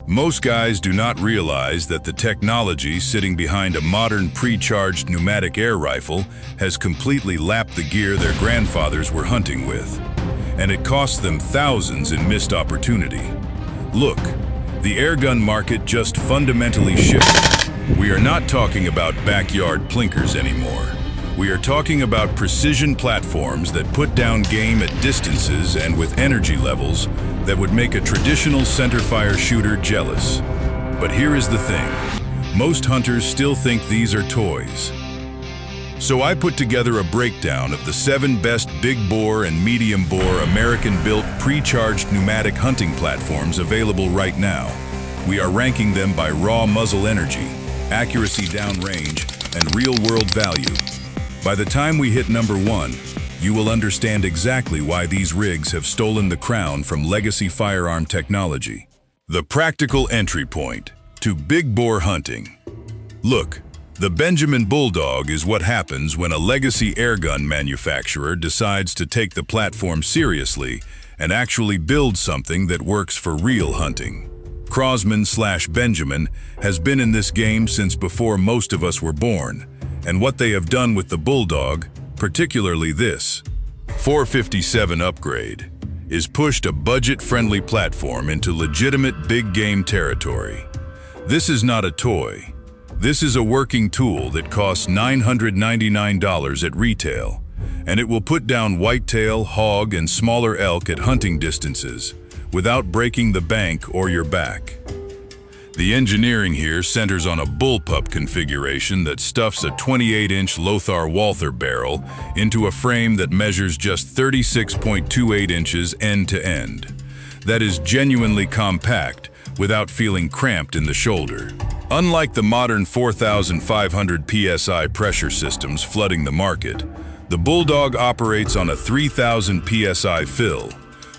Most guys do not realize that the technology sitting behind a modern pre-charged pneumatic air rifle has completely lapped the gear their grandfathers were hunting with, and it costs them thousands in missed opportunity. Look, the airgun market just fundamentally shifted. We are not talking about backyard plinkers anymore. We are talking about precision platforms that put down game at distances and with energy levels that would make a traditional centerfire shooter jealous. But here is the thing. Most hunters still think these are toys. So I put together a breakdown of the 7 best big bore and medium bore American-built pre-charged pneumatic hunting platforms available right now. We are ranking them by raw muzzle energy, accuracy downrange, and real-world value. By the time we hit number 1, you will understand exactly why these rigs have stolen the crown from legacy firearm technology. The practical entry point to big bore hunting. Look, the Benjamin Bulldog is what happens when a legacy airgun manufacturer decides to take the platform seriously and actually build something that works for real hunting. Crosman/Benjamin has been in this game since before most of us were born, and what they have done with the Bulldog, particularly this 457 upgrade, is pushed a budget-friendly platform into legitimate big game territory. This is not a toy. This is a working tool that costs $999 at retail, and it will put down whitetail, hog, and smaller elk at hunting distances without breaking the bank or your back. The engineering here centers on a bullpup configuration that stuffs a 28-inch Lothar Walther barrel into a frame that measures just 36.28 inches end to end. That is genuinely compact without feeling cramped in the shoulder. Unlike the modern 4,500 psi pressure systems flooding the market, the Bulldog operates on a 3,000 psi fill,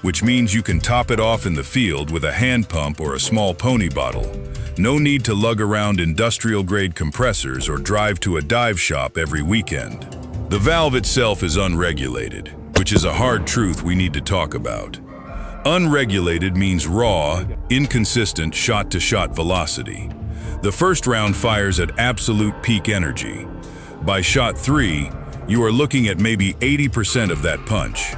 which means you can top it off in the field with a hand pump or a small pony bottle. No need to lug around industrial-grade compressors or drive to a dive shop every weekend. The valve itself is unregulated, which is a hard truth we need to talk about. Unregulated means raw, inconsistent shot-to-shot velocity. The first round fires at absolute peak energy. By shot 3, you are looking at maybe 80% of that punch.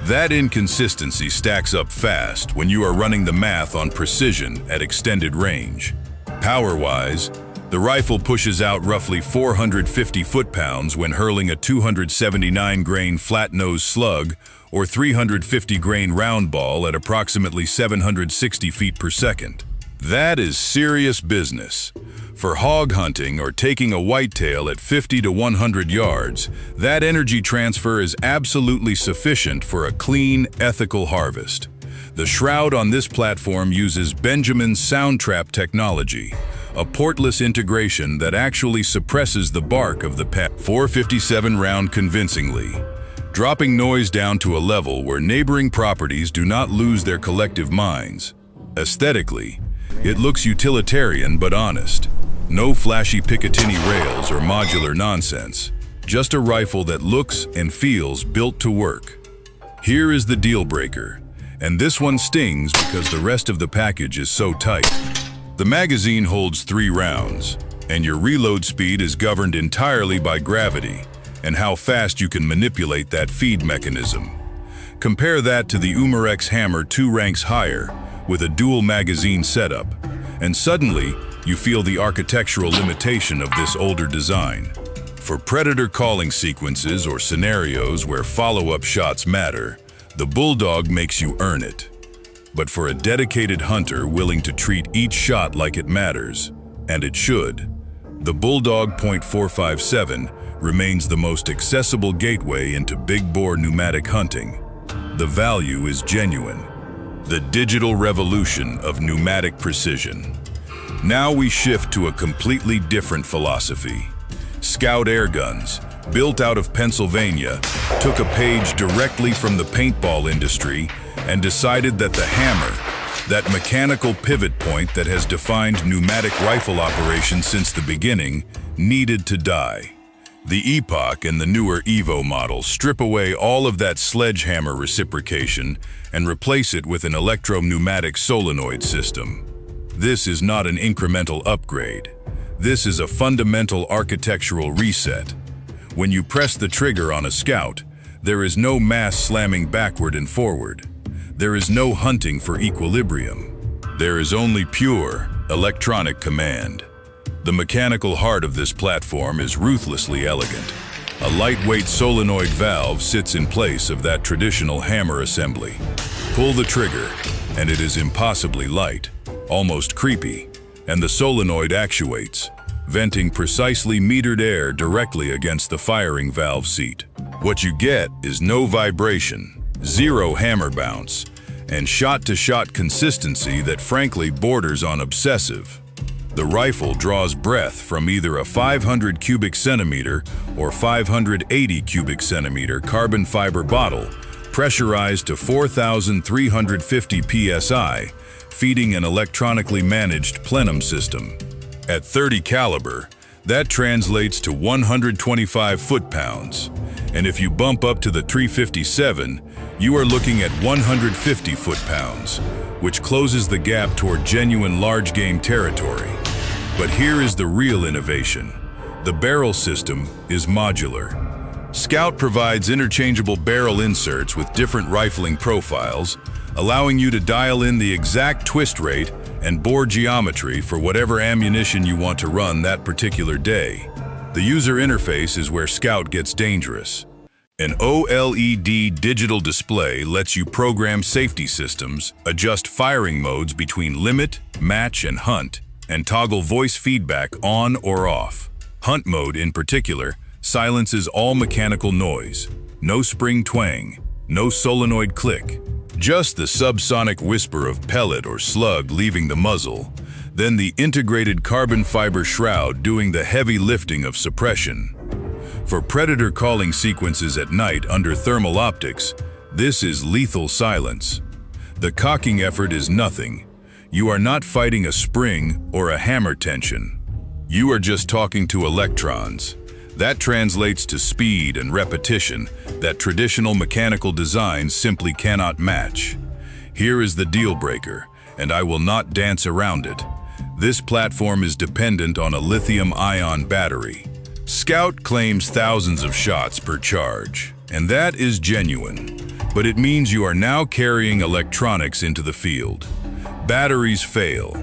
That inconsistency stacks up fast when you are running the math on precision at extended range. Power-wise, the rifle pushes out roughly 450 foot-pounds when hurling a 279-grain flat-nose slug or 350-grain round ball at approximately 760 feet per second. That is serious business. For hog hunting or taking a whitetail at 50 to 100 yards, that energy transfer is absolutely sufficient for a clean, ethical harvest. The shroud on this platform uses Benjamin's sound trap technology, a portless integration that actually suppresses the bark of the pet 457 round convincingly, dropping noise down to a level where neighboring properties do not lose their collective minds. Aesthetically, it looks utilitarian but honest. No flashy Picatinny rails or modular nonsense. Just a rifle that looks and feels built to work. Here is the deal breaker, and this one stings because the rest of the package is so tight. The magazine holds 3 rounds, and your reload speed is governed entirely by gravity and how fast you can manipulate that feed mechanism. Compare that to the Umarex Hammer 2 ranks higher with a dual magazine setup, and suddenly you feel the architectural limitation of this older design. For predator calling sequences or scenarios where follow-up shots matter, the Bulldog makes you earn it. But for a dedicated hunter willing to treat each shot like it matters, and it should, the Bulldog .457 remains the most accessible gateway into big-bore pneumatic hunting. The value is genuine. The digital revolution of pneumatic precision. Now we shift to a completely different philosophy. Skout Airguns, built out of Pennsylvania, took a page directly from the paintball industry and decided that the hammer, that mechanical pivot point that has defined pneumatic rifle operation since the beginning, needed to die. The Epoch and the newer EVO models strip away all of that sledgehammer reciprocation and replace it with an electro-pneumatic solenoid system. This is not an incremental upgrade. This is a fundamental architectural reset. When you press the trigger on a Skout, there is no mass slamming backward and forward. There is no hunting for equilibrium. There is only pure, electronic command. The mechanical heart of this platform is ruthlessly elegant. A lightweight solenoid valve sits in place of that traditional hammer assembly. Pull the trigger, and it is impossibly light, almost creepy, and the solenoid actuates, venting precisely metered air directly against the firing valve seat. What you get is no vibration, zero hammer bounce, and shot-to-shot consistency that frankly borders on obsessive. The rifle draws breath from either a 500 cubic centimeter or 580 cubic centimeter carbon fiber bottle, pressurized to 4,350 psi, feeding an electronically managed plenum system. At 30 caliber, that translates to 125 foot-pounds, and if you bump up to the 357, you are looking at 150 foot-pounds, which closes the gap toward genuine large-game territory. But here is the real innovation. The barrel system is modular. Skout provides interchangeable barrel inserts with different rifling profiles, allowing you to dial in the exact twist rate and bore geometry for whatever ammunition you want to run that particular day. The user interface is where Skout gets dangerous. An OLED digital display lets you program safety systems, adjust firing modes between limit, match, and hunt, and toggle voice feedback on or off. Hunt mode, in particular, silences all mechanical noise. No spring twang, no solenoid click. Just the subsonic whisper of pellet or slug leaving the muzzle, then the integrated carbon fiber shroud doing the heavy lifting of suppression. For predator calling sequences at night under thermal optics, this is lethal silence. The cocking effort is nothing. You are not fighting a spring or a hammer tension. You are just talking to electrons. That translates to speed and repetition that traditional mechanical designs simply cannot match. Here is the deal breaker, and I will not dance around it. This platform is dependent on a lithium-ion battery. Skout claims thousands of shots per charge, and that is genuine. But it means you are now carrying electronics into the field. Batteries fail.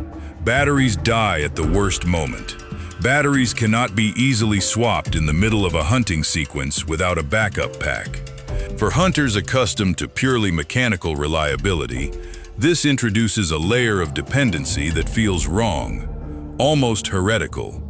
Batteries die at the worst moment. Batteries cannot be easily swapped in the middle of a hunting sequence without a backup pack. For hunters accustomed to purely mechanical reliability, this introduces a layer of dependency that feels wrong, almost heretical.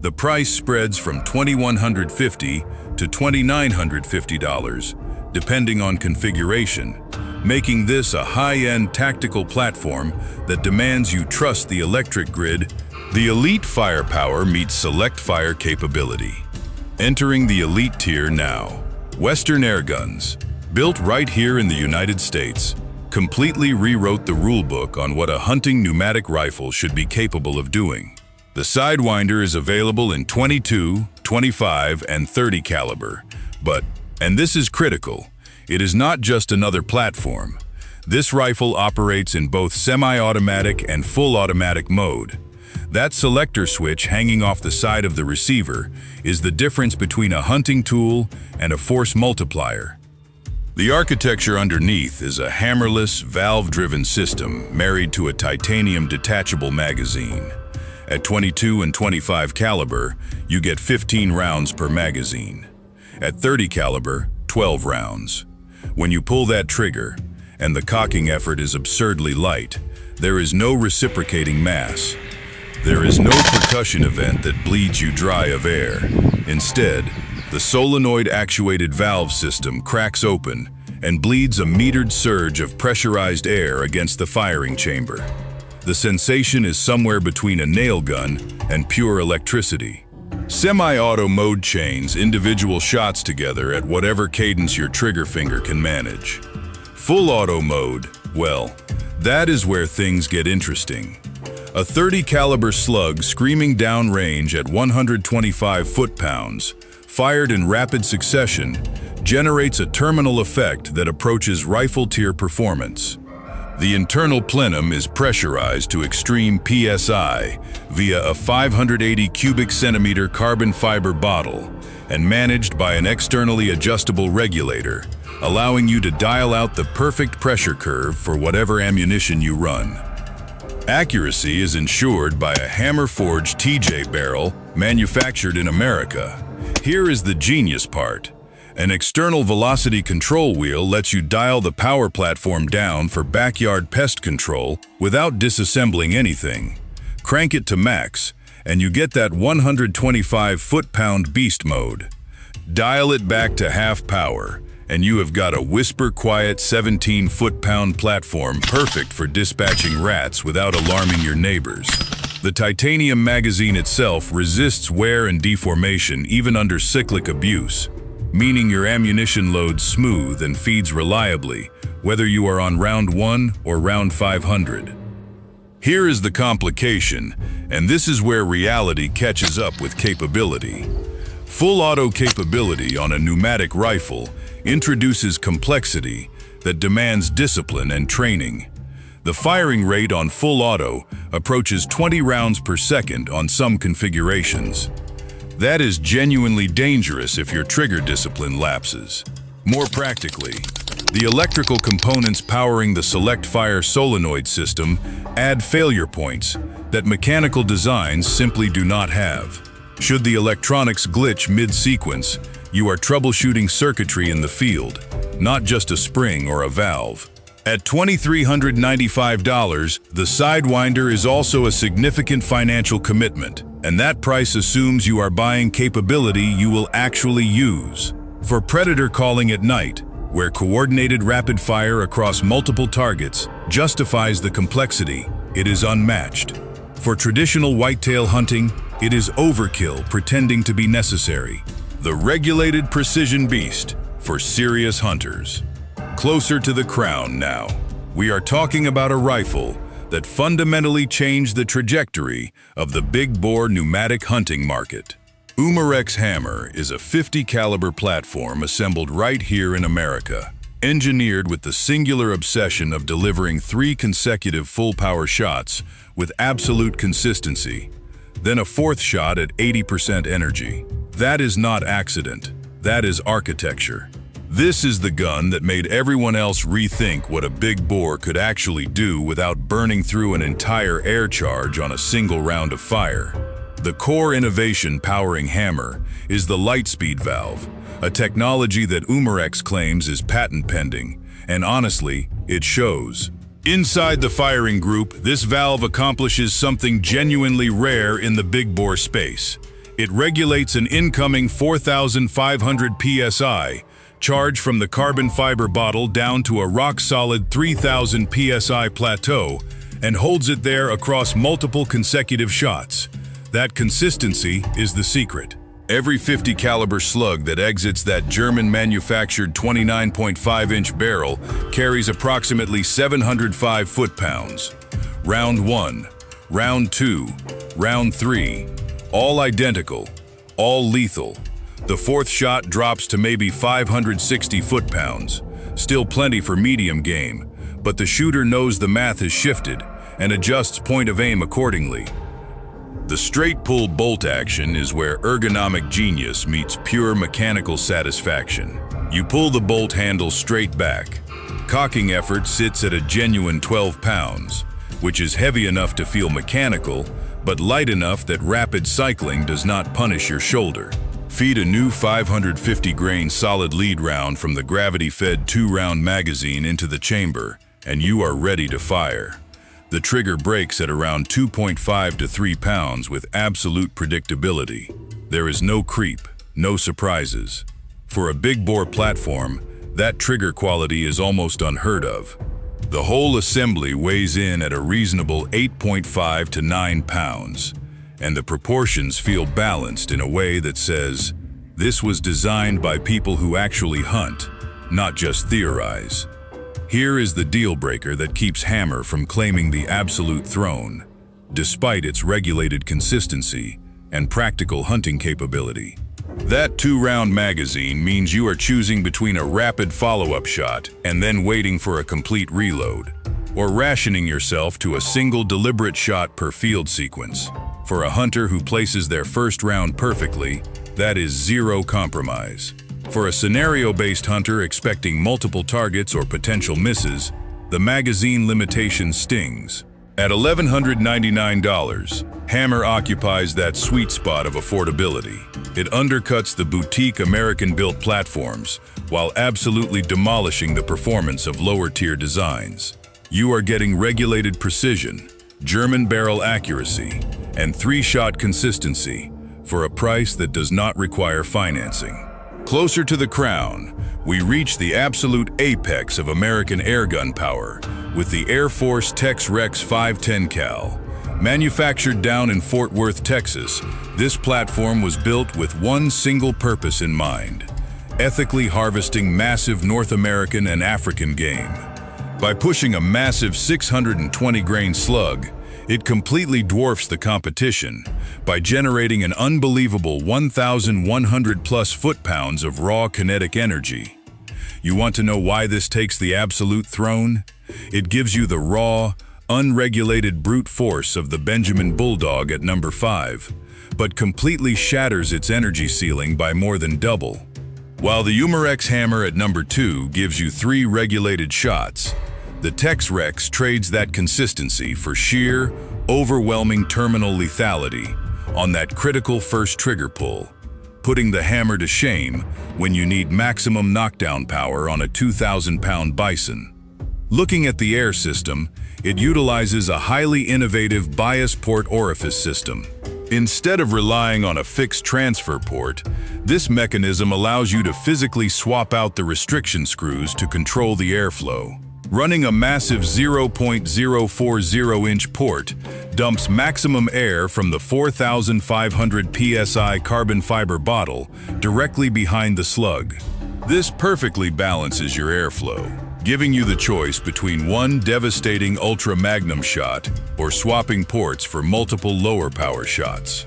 The price spreads from $2,150 to $2,950, depending on configuration, making this a high-end tactical platform that demands you trust the electric grid. The elite firepower meets select fire capability. Entering the elite tier now. Western Airguns, built right here in the United States, completely rewrote the rulebook on what a hunting pneumatic rifle should be capable of doing. The Sidewinder is available in 22, 25, and 30 caliber, but, and this is critical, it is not just another platform. This rifle operates in both semi-automatic and full automatic mode. That selector switch hanging off the side of the receiver is the difference between a hunting tool and a force multiplier. The architecture underneath is a hammerless, valve-driven system married to a titanium detachable magazine. At 22 and 25 caliber, you get 15 rounds per magazine. At 30 caliber, 12 rounds. When you pull that trigger, and the cocking effort is absurdly light, there is no reciprocating mass. There is no percussion event that bleeds you dry of air. Instead, the solenoid-actuated valve system cracks open and bleeds a metered surge of pressurized air against the firing chamber. The sensation is somewhere between a nail gun and pure electricity. Semi-auto mode chains individual shots together at whatever cadence your trigger finger can manage. Full auto mode, well, that is where things get interesting. A 30 caliber slug screaming downrange at 125 foot-pounds, fired in rapid succession, generates a terminal effect that approaches rifle tier performance. The internal plenum is pressurized to extreme PSI via a 580 cubic centimeter carbon fiber bottle and managed by an externally adjustable regulator, allowing you to dial out the perfect pressure curve for whatever ammunition you run. Accuracy is ensured by a hammer-forged TJ barrel manufactured in America. Here is the genius part. An external velocity control wheel lets you dial the power platform down for backyard pest control without disassembling anything. Crank it to max, and you get that 125 foot-pound beast mode. Dial it back to half power, and you have got a whisper-quiet 17 foot-pound platform perfect for dispatching rats without alarming your neighbors. The titanium magazine itself resists wear and deformation even under cyclic abuse, meaning your ammunition loads smooth and feeds reliably, whether you are on round 1 or round 500. Here is the complication, and this is where reality catches up with capability. Full auto capability on a pneumatic rifle introduces complexity that demands discipline and training. The firing rate on full auto approaches 20 rounds per second on some configurations. That is genuinely dangerous if your trigger discipline lapses. More practically, the electrical components powering the select-fire solenoid system add failure points that mechanical designs simply do not have. Should the electronics glitch mid-sequence, you are troubleshooting circuitry in the field, not just a spring or a valve. At $2,395, the Sidewinder is also a significant financial commitment, and that price assumes you are buying capability you will actually use. For predator calling at night, where coordinated rapid fire across multiple targets justifies the complexity, it is unmatched. For traditional whitetail hunting, it is overkill pretending to be necessary. The regulated precision beast for serious hunters. Closer to the crown now. We are talking about a rifle that fundamentally changed the trajectory of the big bore pneumatic hunting market. Umarex Hammer is a 50 caliber platform assembled right here in America, engineered with the singular obsession of delivering 3 consecutive full power shots with absolute consistency, then a 4th shot at 80% energy. That is not accident, that is architecture. This is the gun that made everyone else rethink what a big bore could actually do without burning through an entire air charge on a single round of fire. The core innovation powering Hammer is the Lightspeed valve, a technology that Umarex claims is patent pending, and honestly, it shows. Inside the firing group, this valve accomplishes something genuinely rare in the big bore space. It regulates an incoming 4,500 psi, charge from the carbon fiber bottle down to a rock-solid 3,000 psi plateau, and holds it there across multiple consecutive shots. That consistency is the secret. Every 50 caliber slug that exits that German-manufactured 29.5-inch barrel carries approximately 705 foot-pounds. Round 1, round 2, round 3, all identical, all lethal. The 4th shot drops to maybe 560 foot-pounds. Still plenty for medium game, but the shooter knows the math has shifted and adjusts point of aim accordingly. The straight pull bolt action is where ergonomic genius meets pure mechanical satisfaction. You pull the bolt handle straight back. Cocking effort sits at a genuine 12 pounds, which is heavy enough to feel mechanical, but light enough that rapid cycling does not punish your shoulder. Feed a new 550 grain solid lead round from the gravity-fed 2-round magazine into the chamber, and you are ready to fire. The trigger breaks at around 2.5 to 3 pounds with absolute predictability. There is no creep, no surprises. For a big bore platform, that trigger quality is almost unheard of. The whole assembly weighs in at a reasonable 8.5 to 9 pounds, and the proportions feel balanced in a way that says, this was designed by people who actually hunt, not just theorize. Here is the deal breaker that keeps Hammer from claiming the absolute throne, despite its regulated consistency and practical hunting capability. That 2-round magazine means you are choosing between a rapid follow-up shot and then waiting for a complete reload. or rationing yourself to a single deliberate shot per field sequence. For a hunter who places their first round perfectly, that is zero compromise. For a scenario-based hunter expecting multiple targets or potential misses, the magazine limitation stings. At $1,199, Hammer occupies that sweet spot of affordability. It undercuts the boutique American-built platforms while absolutely demolishing the performance of lower-tier designs. You are getting regulated precision, German barrel accuracy, and 3-shot consistency for a price that does not require financing. Closer to the crown, we reach the absolute apex of American airgun power with the AirForce Tex-Rex 510 cal. Manufactured down in Fort Worth, Texas, this platform was built with one single purpose in mind: ethically harvesting massive North American and African game. By pushing a massive 620-grain slug, it completely dwarfs the competition by generating an unbelievable 1,100+ foot-pounds of raw kinetic energy. You want to know why this takes the absolute throne? It gives you the raw, unregulated brute force of the Benjamin Bulldog at number 5, but completely shatters its energy ceiling by more than double. While the Umarex Hammer at number 2 gives you 3 regulated shots, the Tex-Rex trades that consistency for sheer, overwhelming terminal lethality on that critical first trigger pull, putting the Hammer to shame when you need maximum knockdown power on a 2,000-pound bison. Looking at the air system, it utilizes a highly innovative bias port orifice system. Instead of relying on a fixed transfer port, this mechanism allows you to physically swap out the restriction screws to control the airflow. Running a massive 0.040-inch port dumps maximum air from the 4,500 psi carbon fiber bottle directly behind the slug. This perfectly balances your airflow, giving you the choice between one devastating ultra-magnum shot or swapping ports for multiple lower power shots.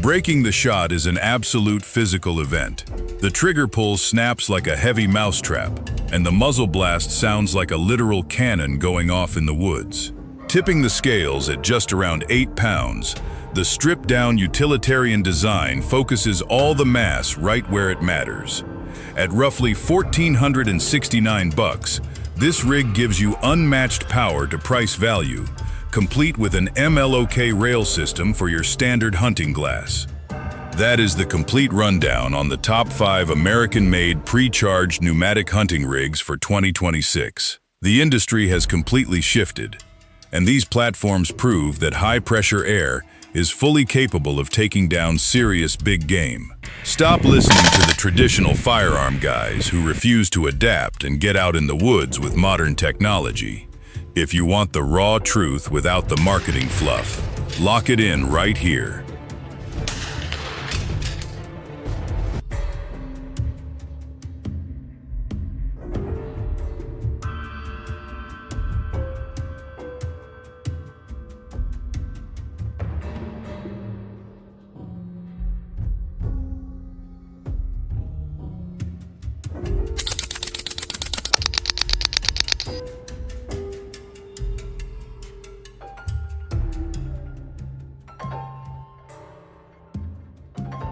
Breaking the shot is an absolute physical event. The trigger pull snaps like a heavy mousetrap, and the muzzle blast sounds like a literal cannon going off in the woods. Tipping the scales at just around 8 pounds, the stripped-down utilitarian design focuses all the mass right where it matters. At roughly $1,469, this rig gives you unmatched power to price value, complete with an MLOK rail system for your standard hunting glass. That is the complete rundown on the top 5 American-made pre-charged pneumatic hunting rigs for 2026. The industry has completely shifted, and these platforms prove that high-pressure air is fully capable of taking down serious big game. Stop listening to the traditional firearm guys who refuse to adapt and get out in the woods with modern technology. If you want the raw truth without the marketing fluff, lock it in right here.